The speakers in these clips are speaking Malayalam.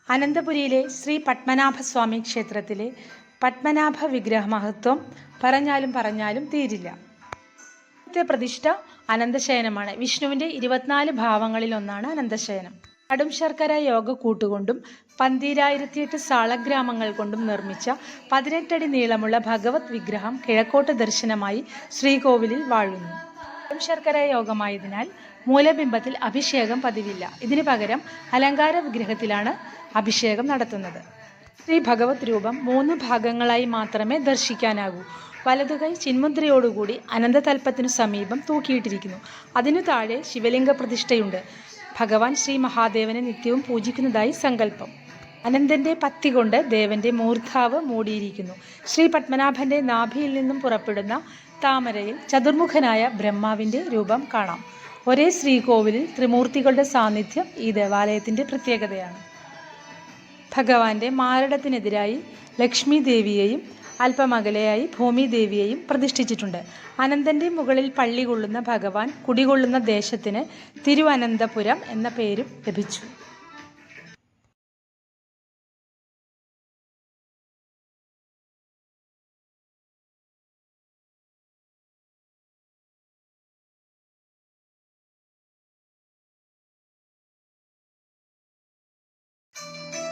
അനന്തപുരിയിലെ ശ്രീ പത്മനാഭസ്വാമി ക്ഷേത്രത്തിലെ പത്മനാഭ വിഗ്രഹ മഹത്വം പറഞ്ഞാലും തീരില്ല. പ്രതിഷ്ഠ അനന്തശയനമാണ്. വിഷ്ണുവിൻ്റെ 24 ഭാവങ്ങളിലൊന്നാണ് അനന്തശയനം. കടും ശർക്കര യോഗ കൂട്ടുകൊണ്ടും 12008 സാളഗ്രാമങ്ങൾ കൊണ്ടും നിർമ്മിച്ച 18 അടി നീളമുള്ള ഭഗവത് വിഗ്രഹം കിഴക്കോട്ട് ദർശനമായി ശ്രീകോവിലിൽ വാഴുന്നു. കടും ശർക്കര യോഗമായതിനാൽ മൂലബിംബത്തിൽ അഭിഷേകം പതിവില്ല. ഇതിനു പകരം അലങ്കാര വിഗ്രഹത്തിലാണ് അഭിഷേകം നടത്തുന്നത്. ശ്രീ ഭഗവത് രൂപം 3 ഭാഗങ്ങളായി മാത്രമേ ദർശിക്കാനാകൂ. വലതുകൈ ചിന്മുദ്രയോടുകൂടി അനന്തതൽപ്പത്തിനു സമീപം തൂക്കിയിട്ടിരിക്കുന്നു. അതിനു താഴെ ശിവലിംഗ പ്രതിഷ്ഠയുണ്ട്. ഭഗവാൻ ശ്രീ മഹാദേവനെ നിത്യവും പൂജിക്കുന്നതായി സങ്കല്പം. അനന്തന്റെ പത്തി കൊണ്ട് ദേവന്റെ മൂർധാവ് മൂടിയിരിക്കുന്നു. ശ്രീ പത്മനാഭന്റെ നാഭിയിൽ നിന്നും പുറപ്പെടുന്ന താമരയിൽ ചതുർമുഖനായ ബ്രഹ്മാവിന്റെ രൂപം കാണാം. ഒരേ ശ്രീകോവിലിൽ ത്രിമൂർത്തികളുടെ സാന്നിധ്യം ഈ ദേവാലയത്തിന്റെ പ്രത്യേകതയാണ്. ഭഗവാന്റെ മാരടത്തിനെതിരായി ലക്ഷ്മി ദേവിയെയും അല്പമകലെയായി ഭൂമിദേവിയെയും പ്രതിഷ്ഠിച്ചിട്ടുണ്ട്. അനന്തന്റെ മുകളിൽ പള്ളി കൊള്ളുന്ന ഭഗവാൻ കുടികൊള്ളുന്ന ദേശത്തിന് തിരുവനന്തപുരം എന്ന പേരും ലഭിച്ചു.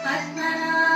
പത്മനാഭ